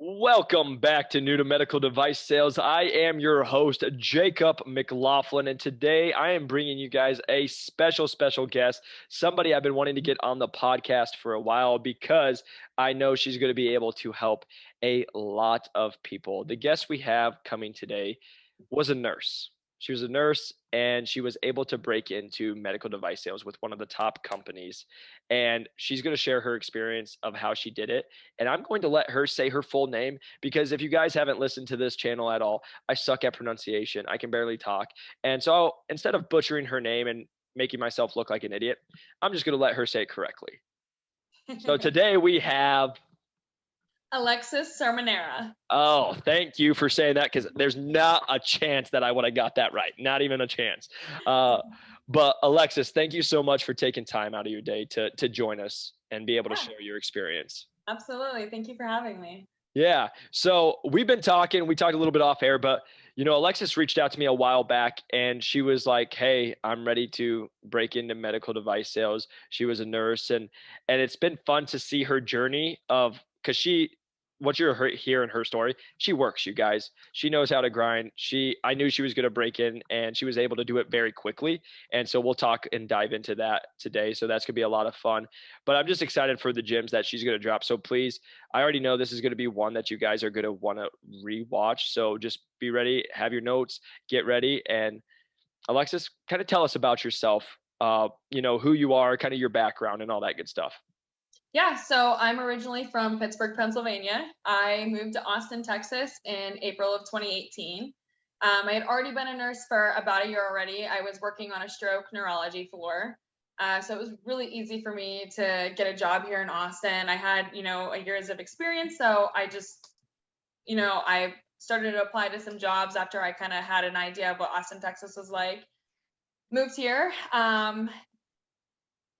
Welcome back to New to Medical Device Sales. I am your host, Jacob McLaughlin, and today I am bringing you guys a special guest, somebody I've been wanting to get on the podcast for a while because I know she's going to be able to help a lot of people. The guest we have coming today was a nurse. She was a nurse and she was able to break into medical device sales with one of the top companies. And she's going to share her experience of how she did it. And I'm going to let her say her full name because if you guys haven't listened to this channel at all, I suck at pronunciation. I can barely talk. And so instead of butchering her name and making myself look like an idiot, I'm just going to let her say it correctly. So today we have Alexis Cerminara. Oh, thank you for saying that because there's not a chance that I would have got that right. Not even a chance. But Alexis, thank you so much for taking time out of your day to join us and be able to share your experience. Absolutely. Thank you for having me. Yeah. So we've been talking, we talked a little bit off air, but Alexis reached out to me a while back and she was like, "Hey, I'm ready to break into medical device sales." She was a nurse and it's been fun to see her journey of because what you're hearing her story, she works, you guys. She knows how to grind. I knew she was going to break in and she was able to do it very quickly. And so we'll talk and dive into that today. So that's going to be a lot of fun, but I'm just excited for the gyms that she's going to drop. So please, I already know this is going to be one that you guys are going to want to rewatch. So just be ready, have your notes, get ready. And Alexis, kind of tell us about yourself, who you are, kind of your background and all that good stuff. Yeah, so I'm originally from Pittsburgh, Pennsylvania. I moved to Austin, Texas in April of 2018. I had already been a nurse for about a year already. I was working on a stroke neurology floor. So it was really easy for me to get a job here in Austin. I had, a years of experience. So I just, I started to apply to some jobs after I kind of had an idea of what Austin, Texas was like. Moved here.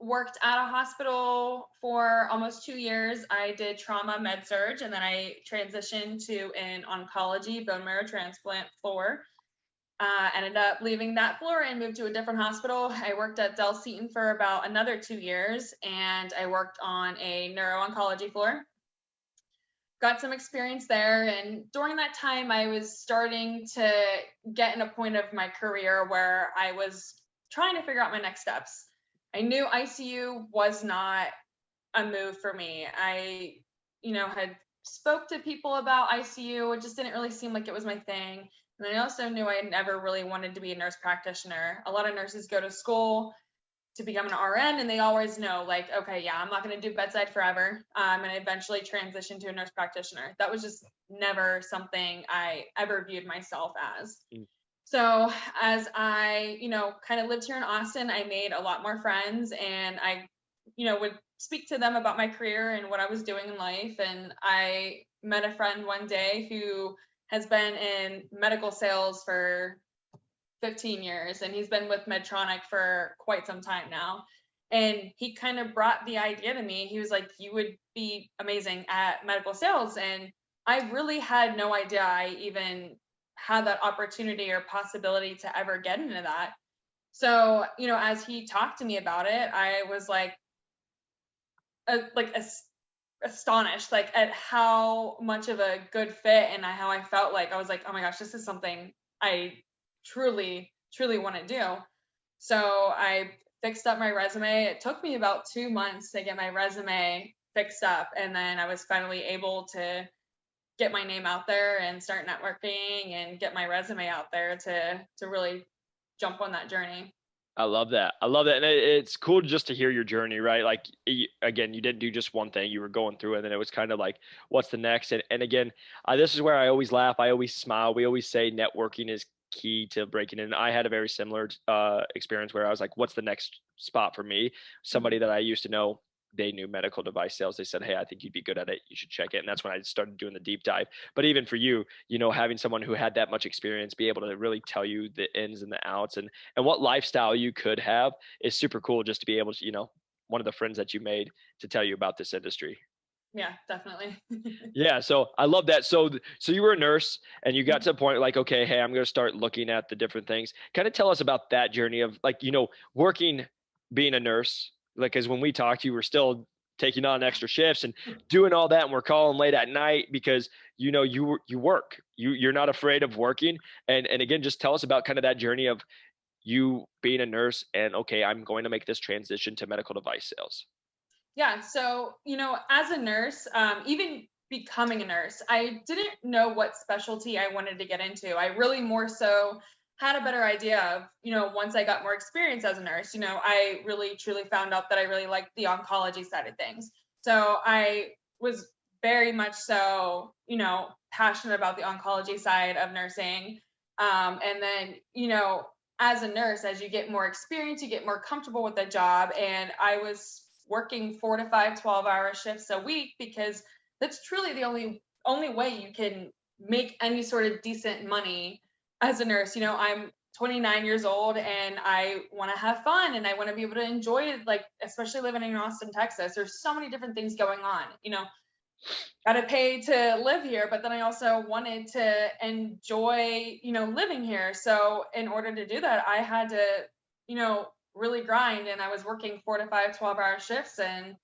Worked at a hospital for almost 2 years. I did trauma med surg, and then I transitioned to an oncology bone marrow transplant floor. Ended up leaving that floor and moved to a different hospital. I worked at Del Seaton for about another 2 years, and I worked on a neuro-oncology floor. Got some experience there, and during that time, I was starting to get in a point of my career where I was trying to figure out my next steps. I knew ICU was not a move for me. I, had spoke to people about ICU. It just didn't really seem like it was my thing. And I also knew I had never really wanted to be a nurse practitioner. A lot of nurses go to school to become an RN and they always know like, okay, yeah, I'm not going to do bedside forever. I'm going to eventually transition to a nurse practitioner. That was just never something I ever viewed myself as. So as I, kind of lived here in Austin, I made a lot more friends and I, would speak to them about my career and what I was doing in life. And I met a friend one day who has been in medical sales for 15 years and he's been with Medtronic for quite some time now. And he kind of brought the idea to me. He was like, "You would be amazing at medical sales." And I really had no idea I even had that opportunity or possibility to ever get into that. So, as he talked to me about it, I was like astonished, like at how much of a good fit and how I felt like I was like, oh my gosh, this is something I truly want to do. So I fixed up my resume. It took me about 2 months to get my resume fixed up. And then I was finally able to get my name out there and start networking and get my resume out there to really jump on that journey. I love that. And it's cool just to hear your journey, right? Like, again, you didn't do just one thing. You were going through it, and then it was kind of like, what's the next? And again, this is where I always laugh. I always smile. We always say networking is key to breaking in. I had a very similar experience where I was like, what's the next spot for me? Somebody that I used to know, they knew medical device sales. They said, "Hey, I think you'd be good at it. You should check it." And that's when I started doing the deep dive. But even for you, having someone who had that much experience, be able to really tell you the ins and the outs and what lifestyle you could have is super cool just to be able to, one of the friends that you made to tell you about this industry. Yeah, definitely. Yeah. So I love that. So you were a nurse and you got to a point like, okay, hey, I'm going to start looking at the different things. Kind of tell us about that journey of like, working, being a nurse. Like, cause when we talked, you were still taking on extra shifts and doing all that. And we're calling late at night because, you work, you're not afraid of working. And again, just tell us about kind of that journey of you being a nurse and, okay, I'm going to make this transition to medical device sales. Yeah. So, as a nurse, even becoming a nurse, I didn't know what specialty I wanted to get into. I really more so had a better idea of, once I got more experience as a nurse, I really truly found out that I really liked the oncology side of things. So I was very much so, passionate about the oncology side of nursing. And then, as a nurse, as you get more experience, you get more comfortable with the job. And I was working 4 to 5 12-hour shifts a week because that's truly the only way you can make any sort of decent money as a nurse. I'm 29 years old and I want to have fun and I want to be able to enjoy it, like especially living in Austin, Texas. There's so many different things going on. Got to pay to live here, but then I also wanted to enjoy, living here. So in order to do that, I had to, really grind, and I was working 4 to 5 12-hour shifts, and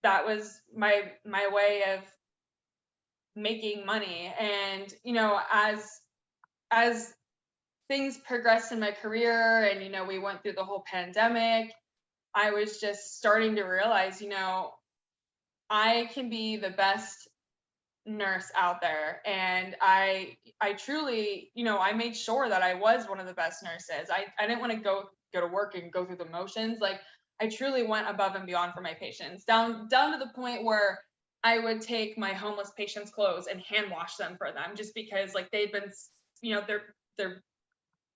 that was my way of making money. And as things progressed in my career, and we went through the whole pandemic, I was just starting to realize, I can be the best nurse out there. And I truly, I made sure that I was one of the best nurses. I didn't want to go to work and go through the motions. Like, I truly went above and beyond for my patients, down to the point where I would take my homeless patients' clothes and hand wash them for them, just because like they'd been, their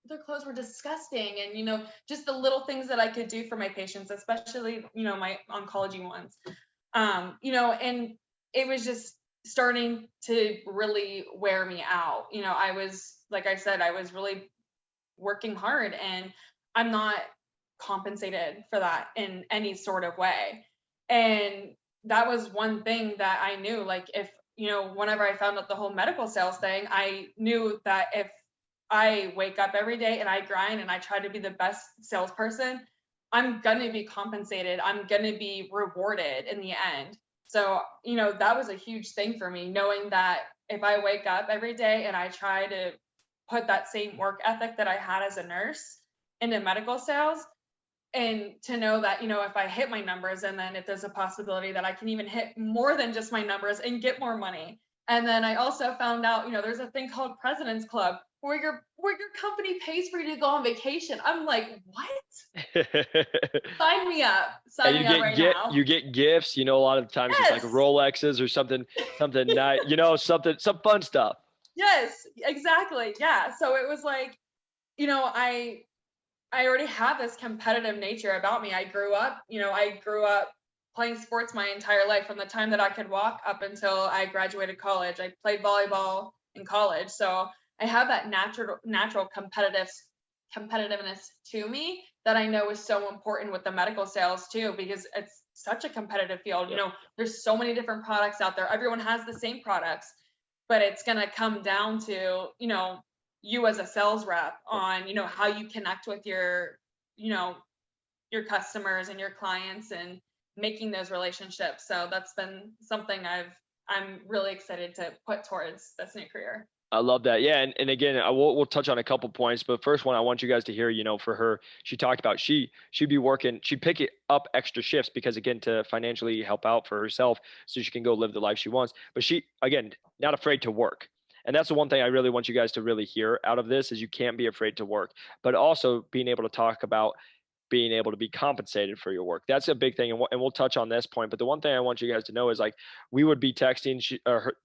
their clothes were disgusting. And just the little things that I could do for my patients, especially my oncology ones. And it was just starting to really wear me out. I was, like I said, I was really working hard, and I'm not compensated for that in any sort of way. And that was one thing that I knew, like, if, whenever I found out the whole medical sales thing, I knew that if I wake up every day and I grind and I try to be the best salesperson, I'm going to be compensated. I'm going to be rewarded in the end. So, that was a huge thing for me, knowing that if I wake up every day and I try to put that same work ethic that I had as a nurse into medical sales, and to know that, if I hit my numbers, and then if there's a possibility that I can even hit more than just my numbers and get more money. And then I also found out, there's a thing called President's Club where your company pays for you to go on vacation. I'm like, what? Sign me up. And Sign me up right now. you get gifts, a lot of times it's like Yes. Rolexes or something nice, some fun stuff. Yes, exactly. Yeah. So it was like, I already have this competitive nature about me. I grew up playing sports my entire life, from the time that I could walk up until I graduated college. I played volleyball in college. So I have that natural competitiveness to me that I know is so important with the medical sales too, because it's such a competitive field. Yep. There's so many different products out there. Everyone has the same products, but it's going to come down to, you as a sales rep on, how you connect with you know, your customers and your clients, and making those relationships. So that's been something I'm really excited to put towards this new career. I love that. Yeah. And again, we'll touch on a couple points, but first one, I want you guys to hear, for her, she talked about, she'd be working, she'd pick it up extra shifts because, again, to financially help out for herself so she can go live the life she wants. But she, again, not afraid to work. And that's the one thing I really want you guys to really hear out of this, is you can't be afraid to work, but also being able to talk about being able to be compensated for your work. That's a big thing. And we'll touch on this point. But the one thing I want you guys to know is, like, we would be texting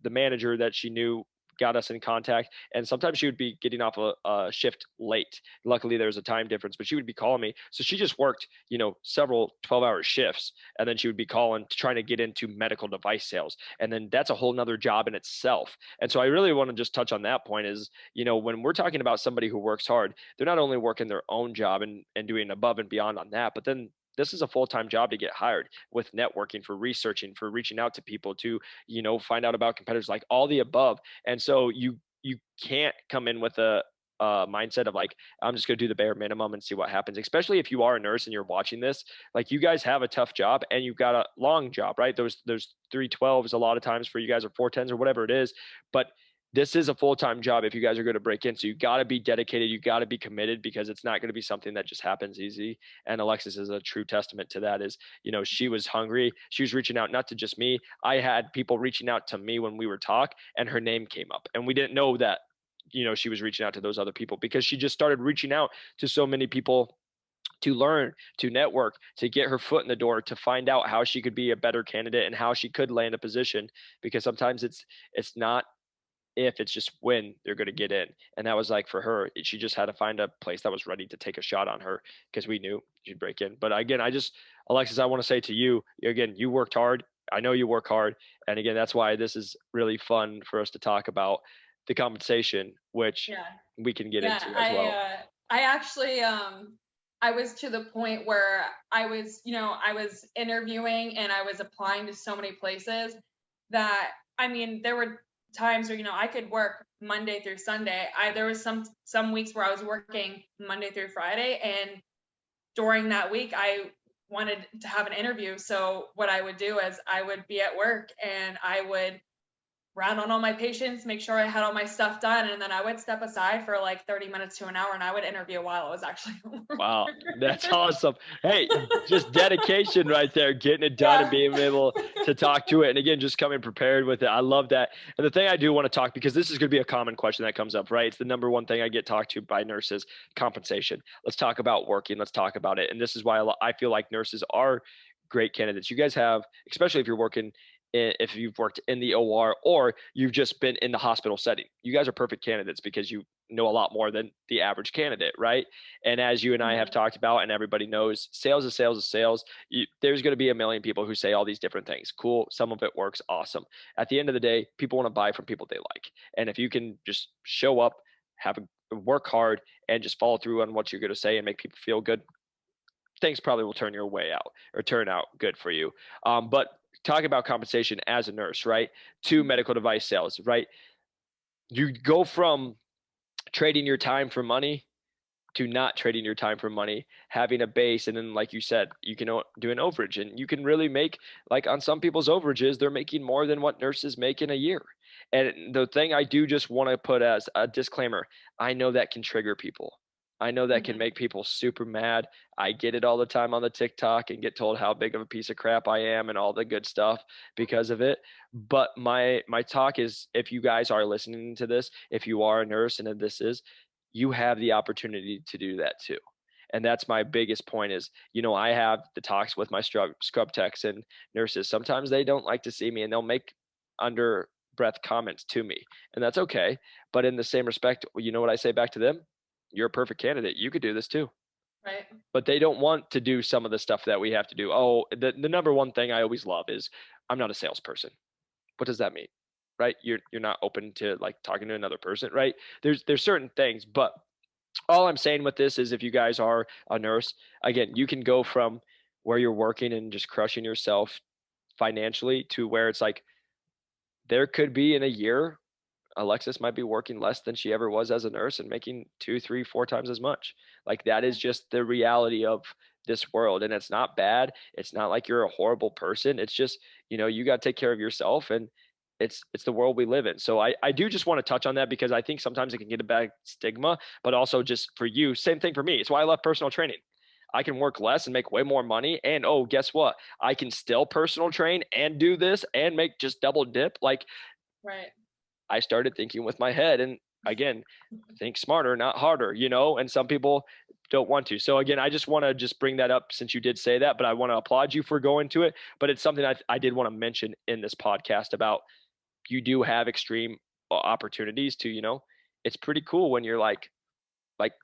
the manager that she knew got us in contact, and sometimes she would be getting off a shift late. Luckily there's a time difference, but she would be calling me. So she just worked, several 12-hour shifts, and then she would be calling, trying to get into medical device sales. And then that's a whole nother job in itself. And so I really want to just touch on that point is, when we're talking about somebody who works hard, they're not only working their own job and doing above and beyond on that, but then this is a full-time job to get hired, with networking, for researching, for reaching out to people, to, find out about competitors, like all the above. And so you can't come in with mindset of like, I'm just going to do the bare minimum and see what happens, especially if you are a nurse and you're watching this. Like, you guys have a tough job and you've got a long job, right? There's 312s a lot of times for you guys, or 410s or whatever it is. But this is a full-time job if you guys are going to break in. So you got to be dedicated. You got to be committed, because it's not going to be something that just happens easy. And Alexis is a true testament to that. Is, she was hungry. She was reaching out, not to just me. I had people reaching out to me when we were talk, and her name came up, and we didn't know that, she was reaching out to those other people, because she just started reaching out to so many people to learn, to network, to get her foot in the door, to find out how she could be a better candidate and how she could land a position. Because sometimes it's not if, it's just when they're going to get in. And that was like, for her, she just had to find a place that was ready to take a shot on her, because we knew she'd break in. But again, Alexis, I want to say to you again, you worked hard. I know you work hard. And again, that's why this is really fun for us to talk about the compensation, which Yeah. we can get Yeah. into as well. I actually, I was to the point where I was interviewing and I was applying to so many places that, I mean, there were times where, I could work Monday through Sunday. There was some weeks where I was working Monday through Friday, and during that week I wanted to have an interview. So what I would do is I would be at work and I would round on all my patients, make sure I had all my stuff done, and then I would step aside for like 30 minutes to an hour and I would interview while I was actually Wow, that's awesome. Hey, just dedication right there, getting it done and yeah. being able to talk to it. And again, just coming prepared with it. I love that. And the thing I do want to talk, because this is going to be a common question that comes up, right? It's the number one thing I get talked to by nurses: compensation. Let's talk about working. Let's talk about it. And this is why I feel like nurses are great candidates. You guys have, especially if you're working if you've worked in the OR or you've just been in the hospital setting, you guys are perfect candidates, because you know a lot more than the average candidate, right? And as you and I have Mhm. talked about, and everybody knows, sales is sales is sales. There's going to be a million people who say all these different things. Cool. Some of it works. Awesome. At the end of the day, people want to buy from people they like. And if you can just show up, work hard, and just follow through on what you're going to say and make people feel good, things probably will turn your way out, or turn out good for you. But talking about compensation as a nurse, right, to Mhm. medical device sales, right? You go from trading your time for money to not trading your time for money, having a base, and then, like you said, you can do an overage, and you can really make, like, on some people's overages, they're making more than what nurses make in a year. And the thing I do just want to put as a disclaimer, I know that can trigger people. I know that can Mhm. make people super mad. I get it all the time on the TikTok and get told how big of a piece of crap I am and all the good stuff because of it. But my talk is, if you guys are listening to this, if you are a nurse and this is, you have the opportunity to do that too. And that's my biggest point is, I have the talks with my scrub techs and nurses. Sometimes they don't like to see me, and they'll make under breath comments to me, and that's okay. But in the same respect, you know what I say back to them? You're a perfect candidate. You could do this too. Right. But they don't want to do some of the stuff that we have to do. Oh, the number one thing I always love is, I'm not a salesperson. What does that mean? Right? You're not open to, like, talking to another person, right? There's certain things, but all I'm saying with this is, if you guys are a nurse, again, you can go from where you're working and just crushing yourself financially to where it's like, there could be in a year, Alexis might be working less than she ever was as a nurse and making two, three, four times as much. Like, that is just the reality of this world. And it's not bad. It's not like you're a horrible person. It's just, you got to take care of yourself, and it's the world we live in. So I do just want to touch on that, because I think sometimes it can get a bad stigma, but also just for you, same thing for me. It's why I love personal training. I can work less and make way more money. And oh, guess what? I can still personal train and do this and make just double dip. Like, Right. I started thinking with my head, and again, think smarter, not harder, and some people don't want to. So again, I just want to just bring that up since you did say that, but I want to applaud you for going to it. But it's something I did want to mention in this podcast about, you do have extreme opportunities to, it's pretty cool when you're like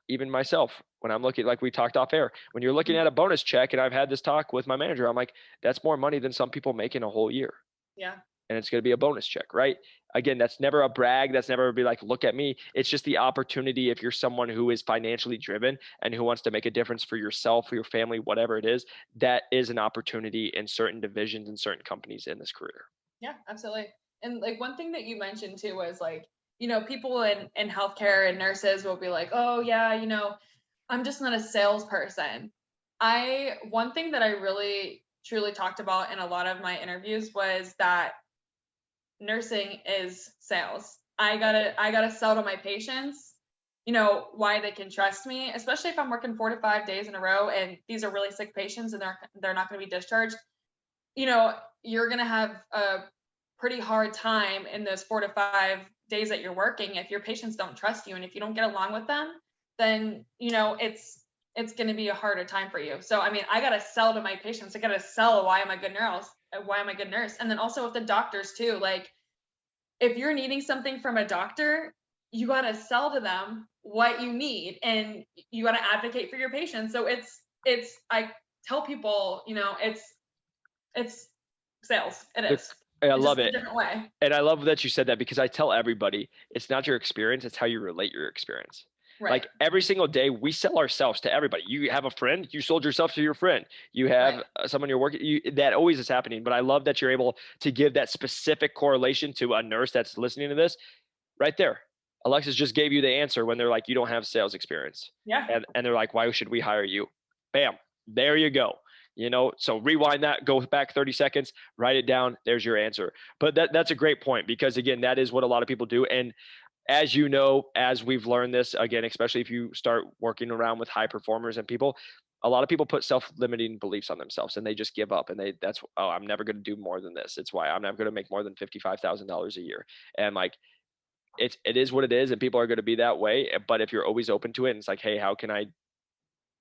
even myself, when I'm looking, like we talked off air, when you're looking at a bonus check, and I've had this talk with my manager, I'm like, that's more money than some people make in a whole year, Yeah. and it's going to be a bonus check, right? Again, that's never a brag. That's never be like, look at me. It's just the opportunity. If you're someone who is financially driven and who wants to make a difference for yourself, for your family, whatever it is, that is an opportunity in certain divisions and certain companies in this career. Yeah, absolutely. And like one thing that you mentioned too was like people in healthcare and nurses will be like, oh yeah, I'm just not a salesperson. One thing that I really truly talked about in a lot of my interviews was that nursing is sales. I gotta sell to my patients, why they can trust me, especially if I'm working 4 to 5 days in a row and these are really sick patients and they're not going to be discharged. You're going to have a pretty hard time in those 4 to 5 days that you're working if your patients don't trust you, and if you don't get along with them, then it's going to be a harder time for you. So I mean, I got to sell to my patients. I got to sell why I'm a good nurse, and then also with the doctors too. Like, if you're needing something from a doctor, you got to sell to them what you need, and you got to advocate for your patients. So I tell people, it's sales. It is. I It's just love a it. different way. And I love that you said that, because I tell everybody it's not your experience, it's how you relate your experience. Right. Like every single day, we sell ourselves to everybody. You have a friend, you sold yourself to your friend. You have someone you're working, that always is happening. But I love that you're able to give that specific correlation to a nurse that's listening to this right there. Alexis just gave you the answer when they're like, you don't have sales experience. Yeah. And they're like, why should we hire you? Bam, there you go. So rewind that, go back 30 seconds, write it down. There's your answer. But that's a great point, because again, that is what a lot of people do. And as you know, as we've learned this, again, especially if you start working around with high performers and people, a lot of people put self-limiting beliefs on themselves and they just give up, and I'm never going to do more than this. It's why I'm never going to make more than $55,000 a year. And like, it is what it is, and people are going to be that way. But if you're always open to it, and it's like, hey, how can I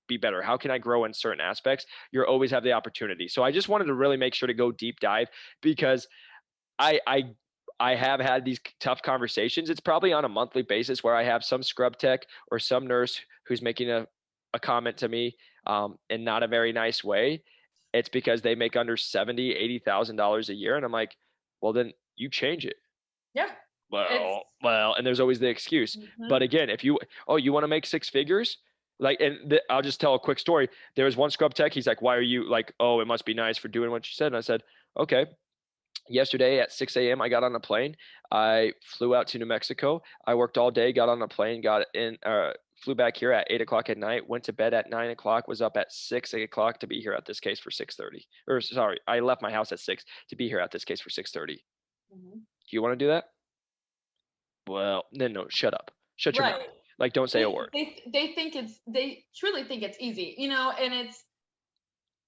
be better? How can I grow in certain aspects? You always have the opportunity. So I just wanted to really make sure to go deep dive, because I have had these tough conversations. It's probably on a monthly basis where I have some scrub tech or some nurse who's making a comment to me in not a very nice way. It's because they make under $70,000-$80,000 a year. And I'm like, well, then you change it. Yeah. Well, and there's always the excuse. Mm-hmm. But again, if you want to make six figures, like, and I'll just tell a quick story. There was one scrub tech. He's like, why are you like, oh, it must be nice for doing what you said. And I said, okay. Yesterday at 6 a.m., I got on a plane. I flew out to New Mexico. I worked all day, got on a plane, flew back here at 8 o'clock at night, went to bed at 9 o'clock, was up at 6 o'clock to be here at this case for 6:30. Or sorry, I left my house at 6 to be here at this case for 6:30. Mm-hmm. Do you want to do that? Well, then no, shut up. Shut your mouth. Like, don't say a word. They truly think it's easy, and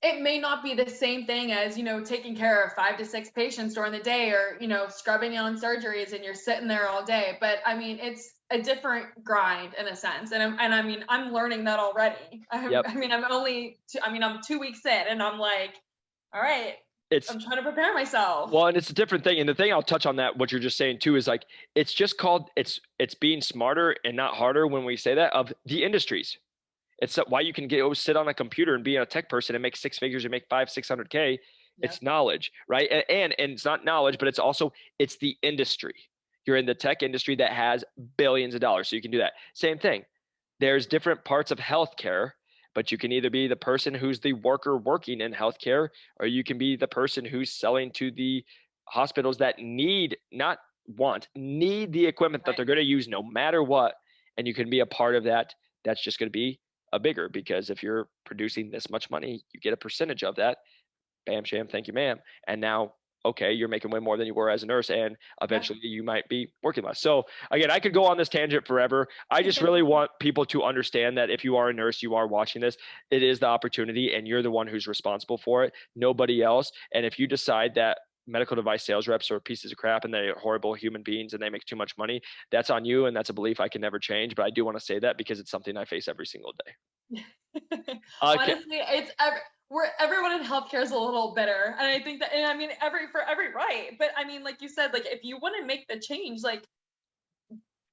it may not be the same thing as, taking care of 5 to 6 patients during the day, or, scrubbing on surgeries and you're sitting there all day. But I mean, it's a different grind in a sense. And I'm learning that already. Yep. I'm 2 weeks in and I'm like, all right, I'm trying to prepare myself. Well, and it's a different thing. And the thing I'll touch on that, what you're just saying too, is like, it's just called, it's being smarter and not harder when we say that, of the industries. It's why you can sit on a computer and be a tech person and make six figures and make 500-600K. Yep. It's knowledge, right? And it's not knowledge, but it's the industry. You're in the tech industry that has billions of dollars. So you can do that. Same thing. There's different parts of healthcare, but you can either be the person who's the worker working in healthcare, or you can be the person who's selling to the hospitals that need the equipment that they're going to use no matter what. And you can be a part of that. That's just going to be a bigger, because if you're producing this much money, you get a percentage of that. Bam, sham, thank you, ma'am. And now, okay, you're making way more than you were as a nurse, and eventually you might be working less. So again, I could go on this tangent forever. I just really want people to understand that if you are a nurse, you are watching this, it is the opportunity, and you're the one who's responsible for it, nobody else. And if you decide that medical device sales reps are pieces of crap and they're horrible human beings and they make too much money, that's on you, and that's a belief I can never change. But I do want to say that because it's something I face every single day. Honestly, everyone in healthcare is a little bitter, and I think that, and I mean, for every right. But I mean, like you said, like, if you want to make the change, like,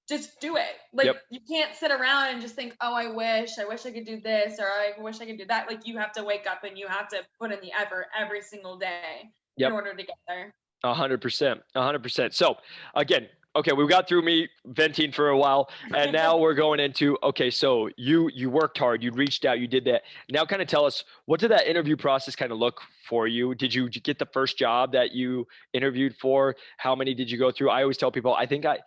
just do it. Like, you can't sit around and just think, oh, I wish I could do this, or I wish I could do that. Like, you have to wake up and you have to put in the effort every single day in order to get there. 100%. So again, okay, we got through me venting for a while, and now we're going into, okay, so you worked hard, you reached out, you did that. Now kind of tell us, what did that interview process kind of look for you? Did you get the first job that you interviewed for? How many did you go through? I always tell people, I think I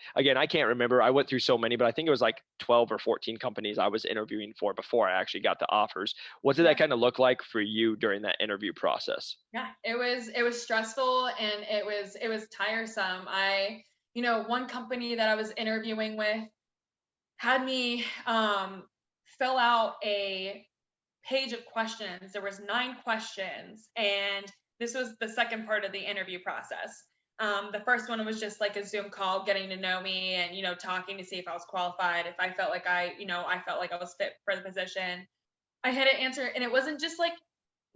can't remember. I went through so many, but I think it was like 12 or 14 companies I was interviewing for before I actually got the offers. What did that Yeah. kind of look like for you during that interview process? Yeah, it was stressful and it was tiresome. One company that I was interviewing with had me fill out a page of questions. There was 9 questions, and this was the second part of the interview process. The first one was just like a Zoom call, getting to know me and talking to see if I was qualified, if I felt like I felt like I was fit for the position. I had to answer, and it wasn't just like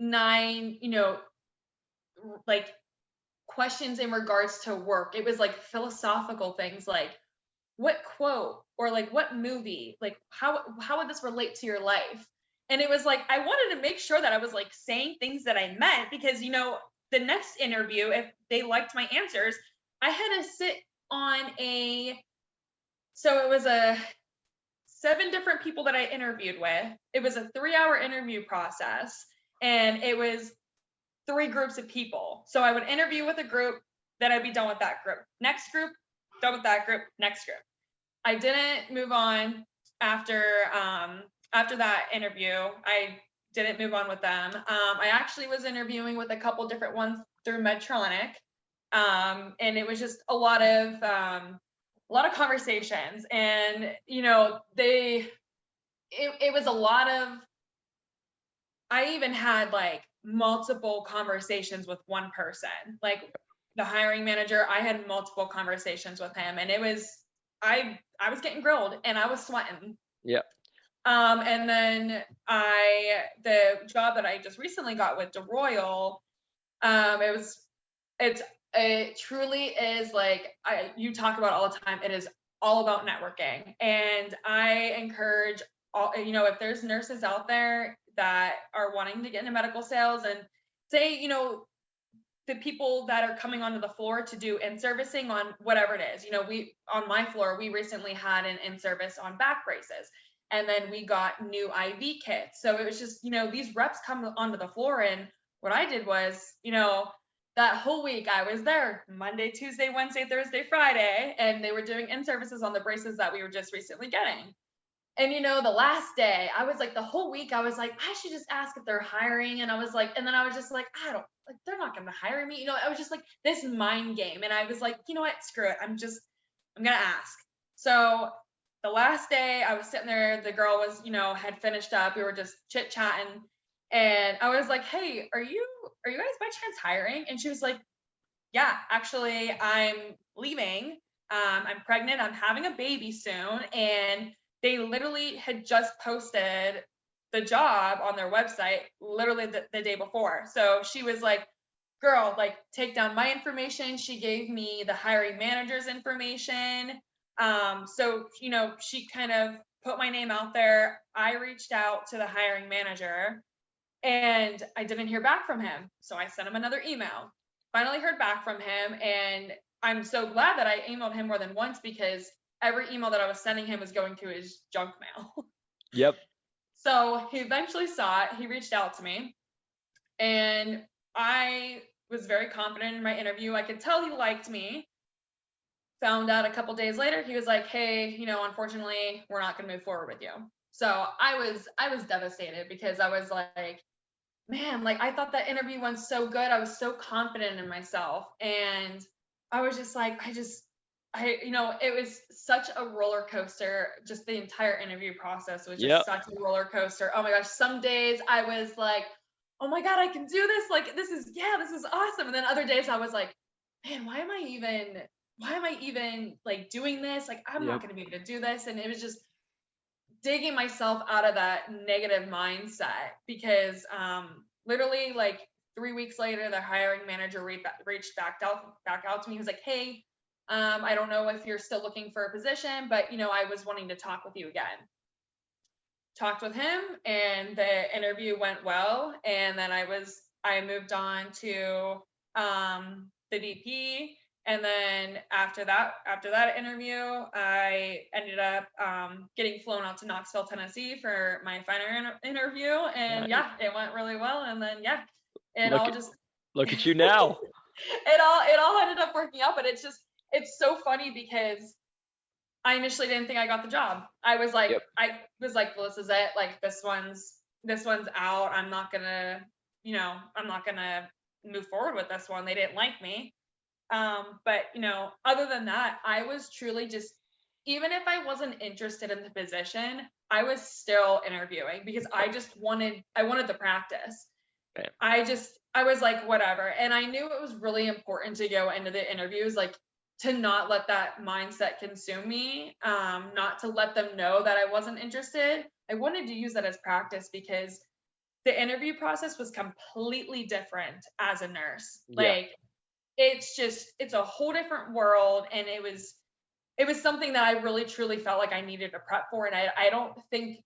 9, like questions in regards to work. It was like philosophical things like what quote or like what movie, like how would this relate to your life? And it was like I wanted to make sure that I was like saying things that I meant because the next interview, if they liked my answers, I had to sit on a so it was a 7 different people that I interviewed with. It was a 3-hour interview process, and it was 3 groups of people. So I would interview with a group, then I'd be done with that group. Next group, done with that group, next group. I didn't move on after after that interview. I didn't move on with them. I actually was interviewing with a couple different ones through Medtronic, and it was just a lot of conversations, and it was a lot of. I even had like multiple conversations with one person, like the hiring manager. I had multiple conversations with him, and it was I was getting grilled and I was sweating. Yeah. And then the job that I just recently got with DeRoyal, it truly is like you talk about all the time. It is all about networking, and I encourage all, if there's nurses out there that are wanting to get into medical sales and say, the people that are coming onto the floor to do in-servicing on whatever it is. We on my floor, we recently had an in-service on back braces, and then we got new IV kits. So it was just, these reps come onto the floor, and what I did was, that whole week I was there Monday, Tuesday, Wednesday, Thursday, Friday, and they were doing in-services on the braces that we were just recently getting. And the last day, I was like, the whole week, I was like, I should just ask if they're hiring. And I was like, and then I was just like, I don't like, they're not going to hire me. I was just like this mind game. And I was like, you know what? Screw it. I'm going to ask. So the last day I was sitting there, the girl was, had finished up. We were just chit chatting. And I was like, hey, are you guys by chance hiring? And she was like, yeah, actually, I'm leaving. I'm pregnant. I'm having a baby soon. And they literally had just posted the job on their website literally the day before. So she was like, girl, like take down my information. She gave me the hiring manager's information. So, she kind of put my name out there. I reached out to the hiring manager and I didn't hear back from him. So I sent him another email. Finally heard back from him, and I'm so glad that I emailed him more than once because every email that I was sending him was going to his junk mail. Yep. So he eventually saw it. He reached out to me, and I was very confident in my interview. I could tell he liked me. Found out a couple days later, he was like, hey, unfortunately, we're not going to move forward with you. So I was devastated because I was like, man, like I thought that interview went so good. I was so confident in myself. And I was just like, it was such a roller coaster. Just the entire interview process was just Yep. such a roller coaster. Oh my gosh. Some days I was like, oh my God, I can do this. Like, this is awesome. And then other days I was like, man, why am I even like doing this? Like, I'm not Yep. going to be able to do this. And it was just digging myself out of that negative mindset because literally like 3 weeks later, the hiring manager reached back out to me. He was like, hey, I don't know if you're still looking for a position, but I was wanting to talk with you again. Talked with him, and the interview went well. And then I moved on to the VP, And then after that interview, I ended up getting flown out to Knoxville, Tennessee for my final interview. And Nice. yeah, it went really well. And then yeah, it Look all at just look at you now. it all ended up working out. But it's so funny because I initially didn't think I got the job. Yep. I was like, well, this is it. Like this one's out. I'm not gonna move forward with this one. They didn't like me. But other than that, I was truly just, even if I wasn't interested in the position, I was still interviewing because I wanted the practice. Man, I was like, whatever. And I knew it was really important to go into the interviews, like to not let that mindset consume me, not to let them know that I wasn't interested. I wanted to use that as practice because the interview process was completely different as a nurse. yeah, Like it's a whole different world. And it was something that I really truly felt like I needed to prep for. And I don't think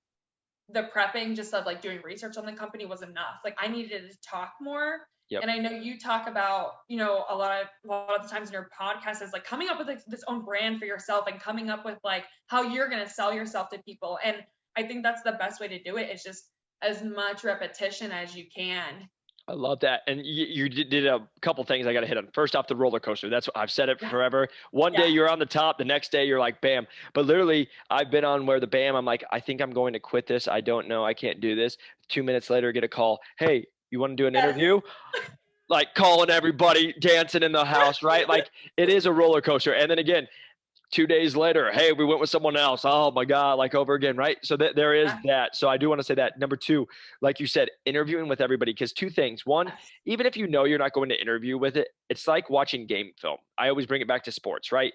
the prepping just of like doing research on the company was enough. Like I needed to talk more. yep. And I know you talk about, a lot of the times in your podcast is like coming up with like this own brand for yourself and coming up with like how you're going to sell yourself to people. And I think that's the best way to do it. It's just as much repetition as you can. I love that. And you did a couple things I got to hit on. First off, the roller coaster. That's what I've said it Yeah. forever. One day Yeah. you're on the top, the next day you're like, bam. But literally, I've been on where the bam, I'm like, I think I'm going to quit this. I don't know. I can't do this. 2 minutes later, get a call. Hey, you want to do an Yes. interview? Like calling everybody, dancing in the house, right? Like it is a roller coaster. And then again, 2 days later, hey, we went with someone else. Oh my God, like over again, right? So there is Yeah. that. So I do want to say that. Number two, like you said, interviewing with everybody, because two things. One, Yes. even if you know you're not going to interview with it, it's like watching game film. I always bring it back to sports, right?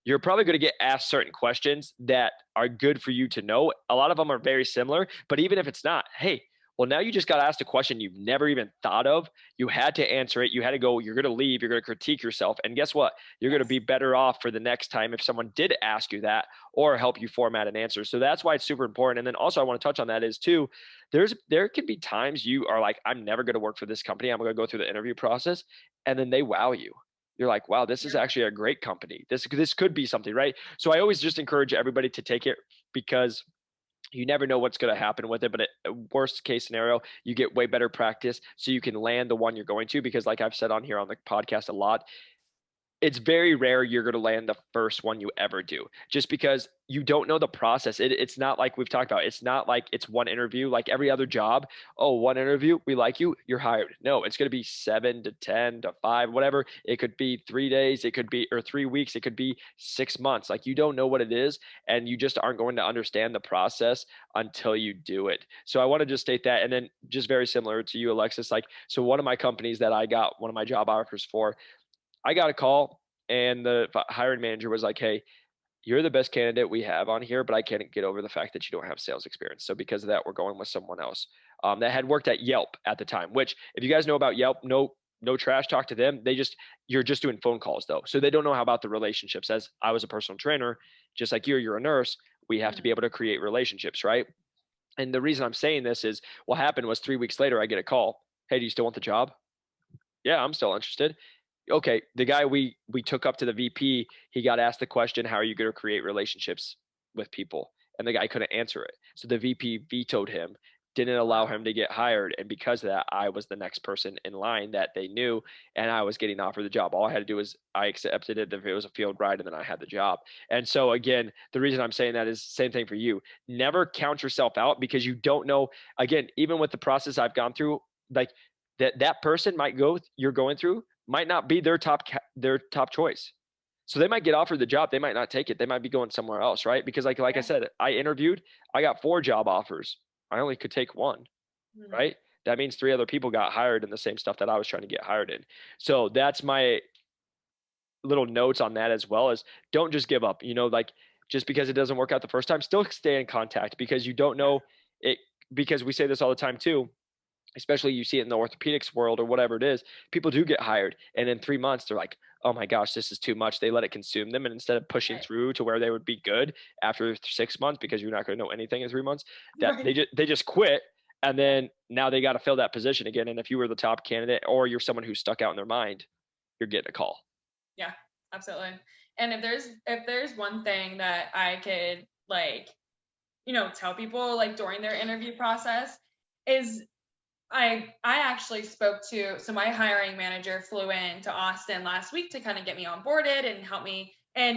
You're probably going to get asked certain questions that are good for you to know. A lot of them are very similar, but even if it's not, hey, well, now you just got asked a question you've never even thought of. You had to answer it. You had to go, you're going to leave, you're going to critique yourself. And guess what? You're going to Yes. be better off for the next time if someone did ask you that or help you format an answer. So that's why it's super important. And then also I want to touch on that is too, there can be times you are like, I'm never going to work for this company. I'm going to go through the interview process. And then they wow you. You're like, wow, this is Yeah. actually a great company. This could be something, right? So I always just encourage everybody to take it because you never know what's going to happen with it. But worst case scenario, you get way better practice so you can land the one you're going to. Because like I've said on here on the podcast a lot, it's very rare you're going to land the first one you ever do just because you don't know the process. It's not like we've talked about. It's not like it's one interview like every other job. Oh, one interview, we like you, you're hired. No, it's going to be 7 to 10 to 5, whatever. It could be 3 days, it could be, or 3 weeks, it could be 6 months. Like you don't know what it is and you just aren't going to understand the process until you do it. So I want to just state that. And then just very similar to you, Alexis, like, so one of my companies that I got one of my job offers for, I got a call and the hiring manager was like, "Hey, you're the best candidate we have on here, but I can't get over the fact that you don't have sales experience. So because of that, we're going with someone else that had worked at Yelp at the time. Which, if you guys know about Yelp, no trash talk to them. You're just doing phone calls though, so they don't know how about the relationships. As I was a personal trainer, just like you're a nurse. We have to be Mhm. able to create relationships, right? And the reason I'm saying this is what happened was 3 weeks later, I get a call. Hey, do you still want the job? Yeah, I'm still interested. Okay, the guy we took up to the VP, he got asked the question, how are you going to create relationships with people? And the guy couldn't answer it. So the VP vetoed him, didn't allow Wow. him to get hired. And because of that, I was the next person in line that they knew, and I was getting offered the job. All I had to do was I accepted it if it was a field ride, and then I had the job. And so again, the reason I'm saying that is same thing for you. Never count yourself out because you don't know. Again, even with the process I've gone through, like that person might go you're going through might not be their top choice. So they might get offered the job, they might not take it. They might be going somewhere else, right? Because like I Yeah. said, I interviewed, I got 4 job offers. I only could take one, Mhm. right? That means 3 other people got hired in the same stuff that I was trying to get hired in. So that's my little notes on that as well as don't just give up. Like just because it doesn't work out the first time, still stay in contact because you don't Yeah. know it because we say this all the time too, especially you see it in the orthopedics world or whatever it is, people do get hired. And in 3 months, they're like, oh my gosh, this is too much. They let it consume them. And instead of pushing Right. through to where they would be good after 6 months, because you're not going to know anything in 3 months, that Right. they just quit. And Yeah. then now they got to fill that position again. And if you were the top candidate or you're someone who's stuck out in their mind, you're getting a call. Yeah. Absolutely. And if there's one thing that I could like, tell people like during their interview process is I actually spoke to so my hiring manager flew in to Austin last week to kind of get me onboarded and help me. And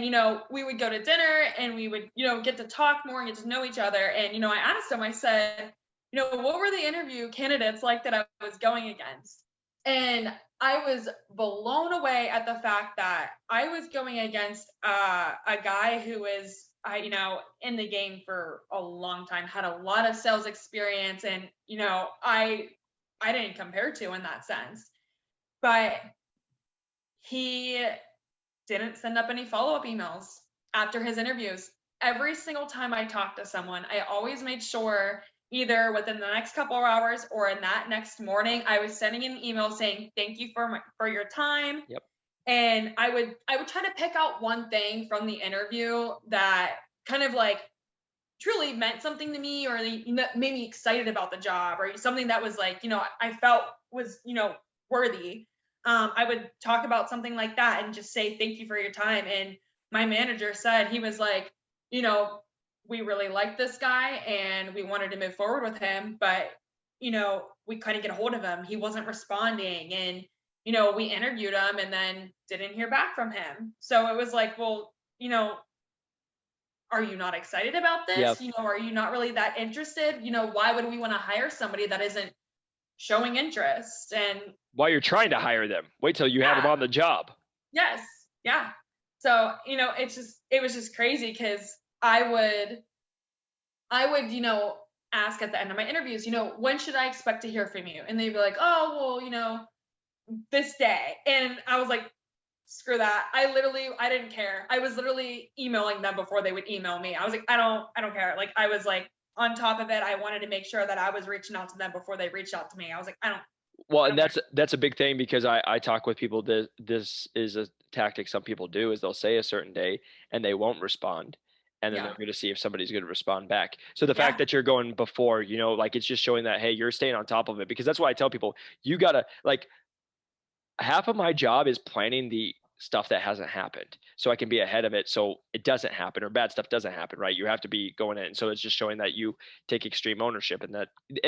we would go to dinner and we would, get to talk more and get to know each other. And I asked him, I said, what were the interview candidates like that I was going against? And I was blown away at the fact that I was going against a guy who was, in the game for a long time, had a lot of sales experience, and I didn't compare to in that sense. But he didn't send up any follow-up emails after his interviews. Every single time I talked to someone, I always made sure either within the next couple of hours or in that next morning, I was sending an email saying thank you for your time. Yep. And I would try to pick out one thing from the interview that kind of like truly meant something to me, or made me excited about the job, or something that was like, I felt was, worthy. I would talk about something like that and just say thank you for your time. And my manager said, he was like, you know, we really liked this guy and we wanted to move forward with him, but we couldn't get a hold of him. He wasn't responding, and we interviewed him and then didn't hear back from him. So it was like, well, are you not excited about Yeah. this? Are you not really that interested? Why would we want to hire somebody that isn't showing interest? And While you're trying to hire them, wait till you have them yeah, on the job. yes, yeah. So, it was just crazy because I would, ask at the end of my interviews, when should I expect to hear from you? And they'd be like, oh, well, this day. And I was like, screw that. I didn't care. I was literally emailing them before they would email me. I was like, I don't care. Like, I was like on top of it. I wanted to make sure that I was reaching out to them before they reached out to me. I was like, Well, I and don't care. that's a big thing because I talk with people that this is a tactic some people do is they'll say a certain day and they won't respond. And then they're Yeah. going to see if somebody's going to respond back. So the fact Yeah. that you're going before, like it's just showing that, hey, you're staying on top of it, because that's why I tell people you got to like half of my job is planning the stuff that hasn't happened so I can be ahead of it so it doesn't happen or bad stuff doesn't happen, right? You have to be going in. So it's just showing that you take extreme ownership, and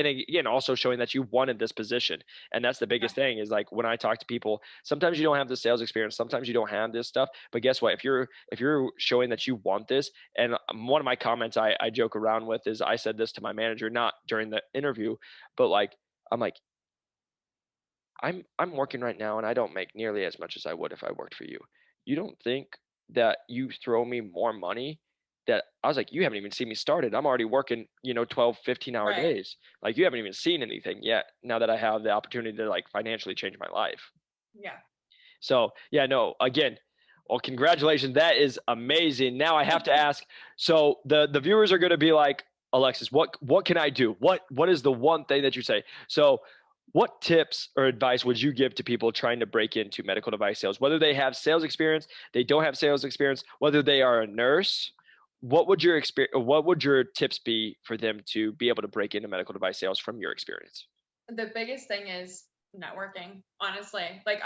again, also showing that you wanted this position. And that's the Yeah. biggest thing is like when I talk to people, sometimes you don't have the sales experience, sometimes you don't have this stuff, but guess what? If you're showing that you want this, and one of my comments I joke around with is I said this to my manager, not during the interview, but like, I'm like, I'm working right now and I don't make nearly as much as I would if I worked for you. You don't think that you throw me more money that I was like, you haven't even seen me started. I'm already working, 12, 15-hour Right. days. Like you haven't even seen anything yet now that I have the opportunity to like financially change my life. Yeah. So yeah, no, again, well, congratulations. That is amazing. Now I have to ask, so the viewers are going to be like, Alexis, what can I do? What is the one thing that you say? So what tips or advice would you give to people trying to break into medical device sales, whether they have sales experience, they don't have sales experience, whether they are a nurse? What would your tips be for them to be able to break into medical device sales from your experience? The biggest thing is networking, honestly. Like,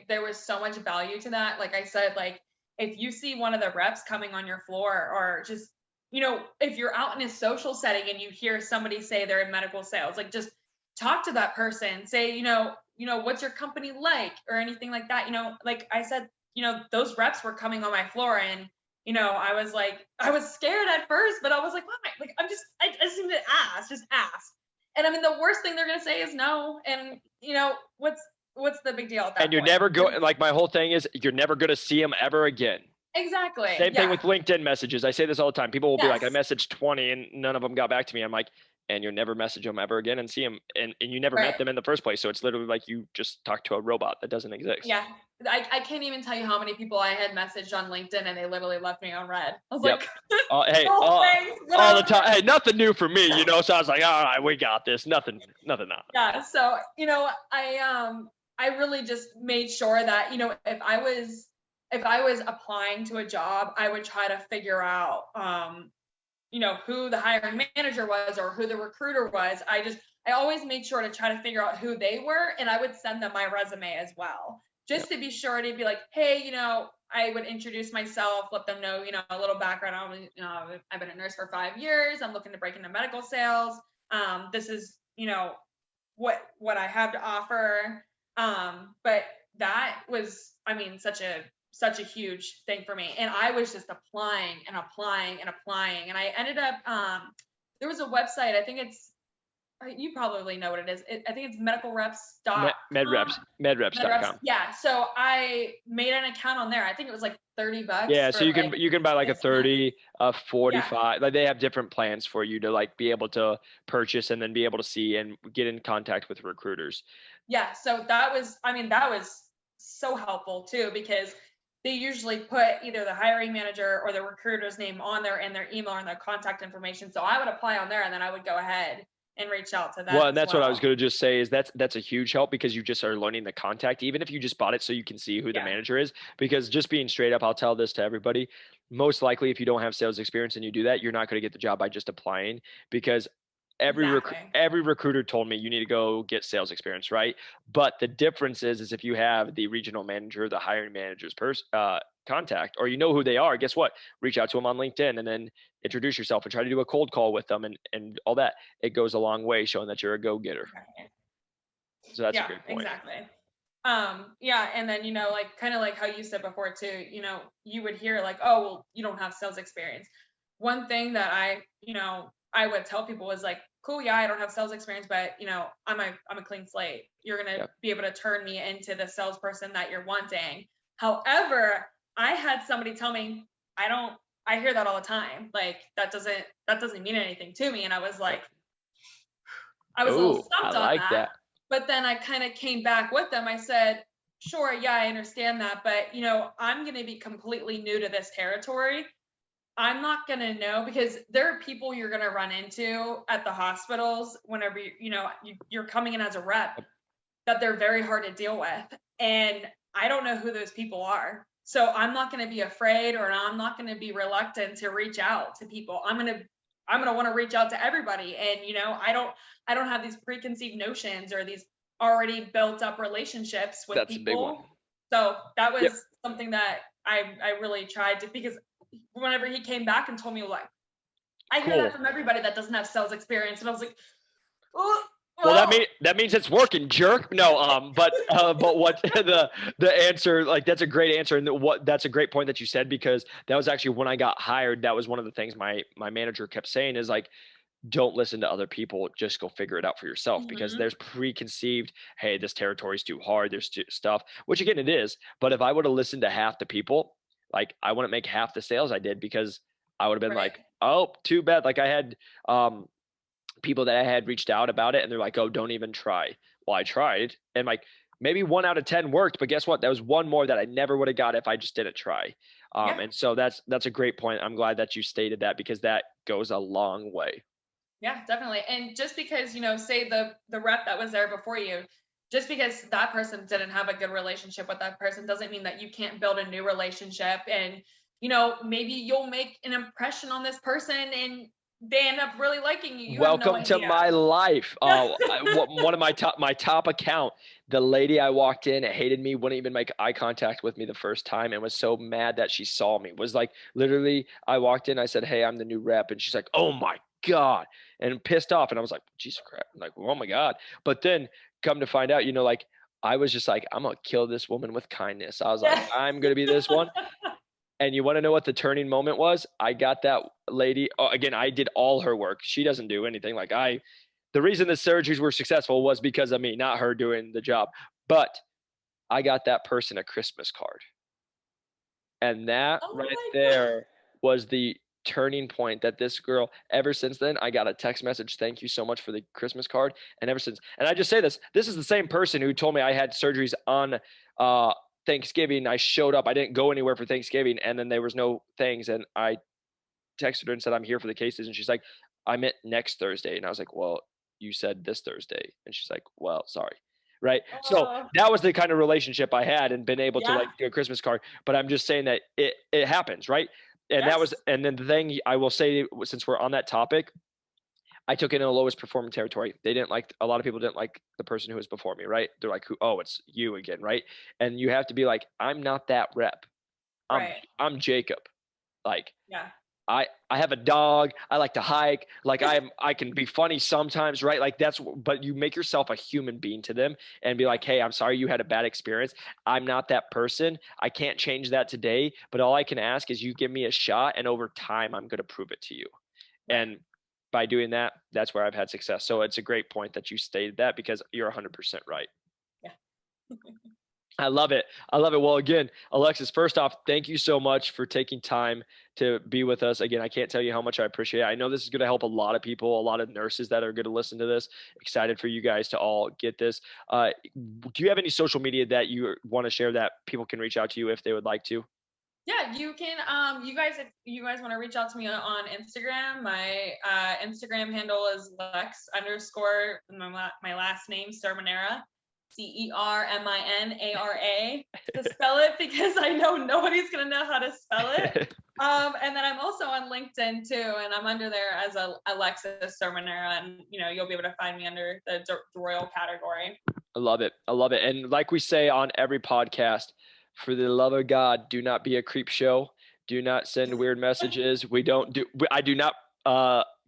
there was so much value to that. Like I said, like if you see one of the reps coming on your floor, or just, if you're out in a social setting and you hear somebody say they're in medical sales, like just talk to that person, say, what's your company like, or anything like that. Like I said, those reps were coming on my floor, and I was scared at first, but I was like, what am I, like, I just need to just ask. And I mean, the worst thing they're going to say is no. And what's the big deal at And that you're point? never going, like my whole thing is you're never going to see them ever again. Exactly. Same thing Yeah. with LinkedIn messages. I say this all the time. People will be like, I Yes. messaged 20 and none of them got back to me. I'm like, and you'll never message them ever again and see them. And you never met Right. them in the first place. So it's literally like you just talked to a robot that doesn't exist. Yeah. I can't even tell you how many people I had messaged on LinkedIn and they literally left me on red. I was Yep. like, Hey, oh, thanks, all the whatever. time. Hey, nothing new for me, So I was like, all right, we got this. Nothing. Not. Yeah. So, I really just made sure that, if I was applying to a job, I would try to figure out, who the hiring manager was or who the recruiter was. I always made sure to try to figure out who they were, and I would send them my resume as well, just to be sure to be like, hey, I would introduce myself, let them know, a little background. I've been a nurse for 5 years. I'm looking to break into medical sales. This is, what I have to offer. But that was, such a huge thing for me. And I was just applying and applying and applying. And I ended up, there was a website, I think you probably know what it is. I think it's medicalreps.com. Medreps.com. Yeah. So I made an account on there. I think it was like $30. Yeah, so for you can buy like a 30, a 45. Yeah. Like they have different plans for you to like be able to purchase and then be able to see and get in contact with recruiters. Yeah. So that was so helpful too, because they usually put either the hiring manager or the recruiter's name on there and their email and their contact information. So I would apply on there and then I would go ahead and reach out to them. Well, and that's what I was going to just say is that's a huge help because you just are learning the contact, even if you just bought it so you can see who the manager is. Because just being straight up, I'll tell this to everybody. Most likely, if you don't have sales experience and you do that, you're not going to get the job by just applying because every recruiter told me you need to go get sales experience, right? But the difference is if you have the regional manager, the hiring manager's contact, or you know who they are, guess what? Reach out to them on LinkedIn and then introduce yourself and try to do a cold call with them and all that. It goes a long way showing that you're a go-getter. So that's a great point. Exactly. And then, like kind of like how you said before too, you would hear like, oh, well, you don't have sales experience. One thing that I would tell people was like, cool, yeah, I don't have sales experience, but I'm a clean slate. You're gonna be able to turn me into the salesperson that you're wanting. However, I had somebody tell me, I hear that all the time. Like that doesn't mean anything to me. And I was like, I was a little stumped on that. But then I kind of came back with them. I said, sure, yeah, I understand that. But, I'm going to be completely new to this territory. I'm not going to know because there are people you're going to run into at the hospitals whenever, you're coming in as a rep that they're very hard to deal with. And I don't know who those people are. So I'm not going to be afraid or I'm not going to be reluctant to reach out to people. I'm going to want to reach out to everybody. And, I don't have these preconceived notions or these already built up relationships with That's people. A big one. So that was something that I really tried to, because whenever he came back and told me, like, I hear that from everybody that doesn't have sales experience. And I was like, oh. Well, that means it's working, jerk. No, but what the answer, like that's a great answer, and that's a great point that you said, because that was actually when I got hired. That was one of the things my manager kept saying is like, don't listen to other people, just go figure it out for yourself, because there's preconceived, hey, this territory's too hard, there's stuff, which again it is. But if I would have listened to half the people, like I wouldn't make half the sales I did, because I would have been like, oh, too bad. Like I had people that I had reached out about it and they're like, oh, don't even try. Well, I tried and like maybe 1 out of 10 worked, but guess what? That was one more that I never would have got if I just didn't try. And so that's a great point. I'm glad that you stated that, because that goes a long way. Yeah, definitely. And just because, say the rep that was there before you, just because that person didn't have a good relationship with that person doesn't mean that you can't build a new relationship. And, maybe you'll make an impression on this person and they end up really liking you. Welcome to my life. One of my top account, the lady I walked in, hated me, wouldn't even make eye contact with me the first time, and was so mad that she saw me. Was like, literally, I walked in, I said, hey, I'm the new rep, and she's like, oh my God, and pissed off. And I was like, Jesus crap. I'm like, oh my God. But then come to find out, like, I was just like, I'm going to kill this woman with kindness. I was like, I'm going to be this one. And you want to know what the turning moment was? I got that lady. Again, I did all her work. She doesn't do anything. Like the reason the surgeries were successful was because of me, not her doing the job. But I got that person a Christmas card. And that there was the turning point that this girl, ever since then, I got a text message, thank you so much for the Christmas card. And ever since, and I just say this is the same person who told me I had surgeries on Thanksgiving. I showed up, I didn't go anywhere for Thanksgiving, and then there was no things, and I texted her and said, I'm here for the cases, and she's like, I meant next Thursday. And I was like, well, you said this Thursday. And she's like, well, sorry. Right. So that was the kind of relationship I had, and been able to like do a Christmas card. But I'm just saying that it happens, right? And that was, and then the thing I will say, since we're on that topic, I took it in the lowest performing territory. They didn't like, a lot of people didn't like the person who was before me, right? They're like, who? Oh, it's you again, right? And you have to be like, I'm not that rep. I'm Right. I'm Jacob. Like, Yeah. I have a dog. I like to hike. Like, I can be funny sometimes, right? Like but you make yourself a human being to them and be Yeah. like, hey, I'm sorry you had a bad experience. I'm not that person. I can't change that today, but all I can ask is you give me a shot, and over time, I'm going to prove it to you. Right. And by doing that, that's where I've had success. So it's a great point that you stated that, because you're 100% right. Yeah. I love it. I love it. Well, again, Alexis, first off, thank you so much for taking time to be with us. Again, I can't tell you how much I appreciate it. I know this is going to help a lot of people, a lot of nurses that are going to listen to this. Excited for you guys to all get this. Do you have any social media that you want to share that people can reach out to you if they would like to? Yeah, you can. You guys, if you guys want to reach out to me on Instagram, my Instagram handle is Lex underscore my last name Cerminara, Cerminara to spell it, because I know nobody's gonna know how to spell it. And then I'm also on LinkedIn too, and I'm under there as Alexis Cerminara, and you'll be able to find me under the Royal category. I love it. I love it. And like we say on every podcast, for the love of God, do not be a creep show. Do not send weird messages. I do not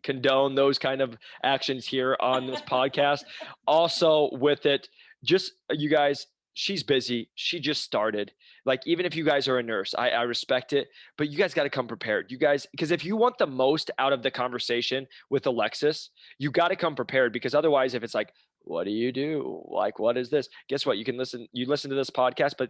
condone those kind of actions here on this podcast. Also, with it, just you guys, she's busy. She just started. Like, even if you guys are a nurse, I respect it, but you guys got to come prepared. You guys, because if you want the most out of the conversation with Alexis, you got to come prepared, because otherwise, if it's like, what do you do? Like, what is this? Guess what? You listen to this podcast, but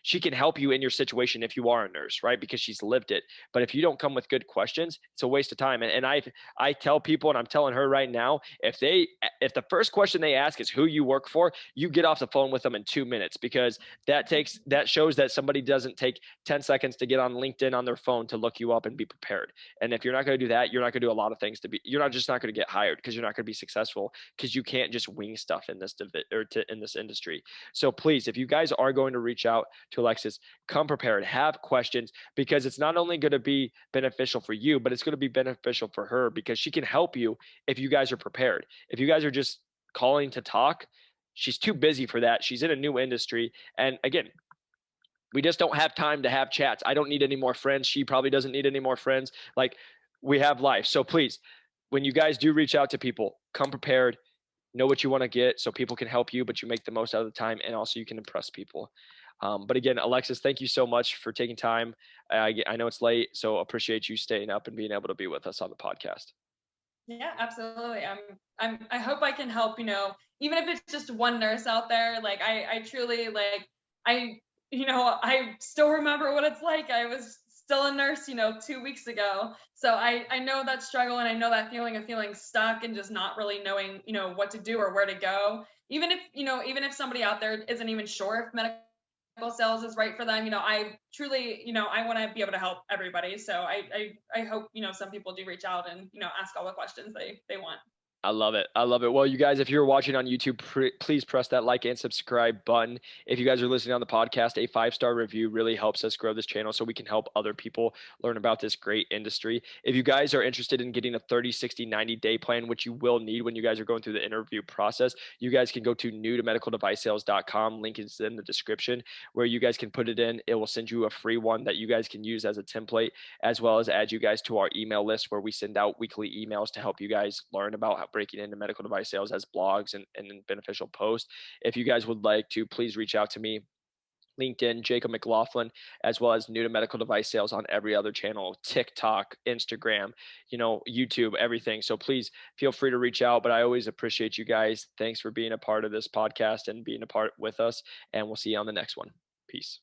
she can help you in your situation if you are a nurse, right? Because she's lived it. But if you don't come with good questions, it's a waste of time. And I tell people, and I'm telling her right now, if the first question they ask is who you work for, you get off the phone with them in 2 minutes, because that shows that somebody doesn't take 10 seconds to get on LinkedIn on their phone to look you up and be prepared. And if you're not going to do that, you're not going to do a lot of things you're not just not going to get hired, because you're not going to be successful, because you can't just wing stuff in in this industry. So please, if you guys are going to reach out to Alexis, come prepared, have questions, because it's not only going to be beneficial for you, but it's going to be beneficial for her, because she can help you if you guys are prepared. If you guys are just calling to talk, she's too busy for that. She's in a new industry. And again, we just don't have time to have chats. I don't need any more friends. She probably doesn't need any more friends. Like, we have life. So please, when you guys do reach out to people, come prepared, know what you want to get so people can help you, but you make the most out of the time, and also you can impress people. But again, Alexis, thank you so much for taking time. I know it's late, so appreciate you staying up and being able to be with us on the podcast. Yeah, absolutely. I hope I can help, even if it's just one nurse out there. Like, I truly, like, I still remember what it's like. I was still a nurse, 2 weeks ago. So I know that struggle, and I know that feeling of feeling stuck and just not really knowing, what to do or where to go. Even if somebody out there isn't even sure if medical sales is right for them, I truly, I want to be able to help everybody. So I hope, some people do reach out and, ask all the questions they want. I love it. I love it. Well, you guys, if you're watching on YouTube, please press that like and subscribe button. If you guys are listening on the podcast, a 5-star review really helps us grow this channel so we can help other people learn about this great industry. If you guys are interested in getting a 30, 60, 90-day plan, which you will need when you guys are going through the interview process, you guys can go to newtomedicaldevicesales.com. Link is in the description, where you guys can put it in. It will send you a free one that you guys can use as a template, as well as add you guys to our email list, where we send out weekly emails to help you guys learn about breaking into medical device sales as blogs and beneficial posts. If you guys would like to, please reach out to me. LinkedIn, Jacob McLaughlin, as well as New to Medical Device Sales on every other channel, TikTok, Instagram, YouTube, everything. So please feel free to reach out. But I always appreciate you guys. Thanks for being a part of this podcast and being a part with us. And we'll see you on the next one. Peace.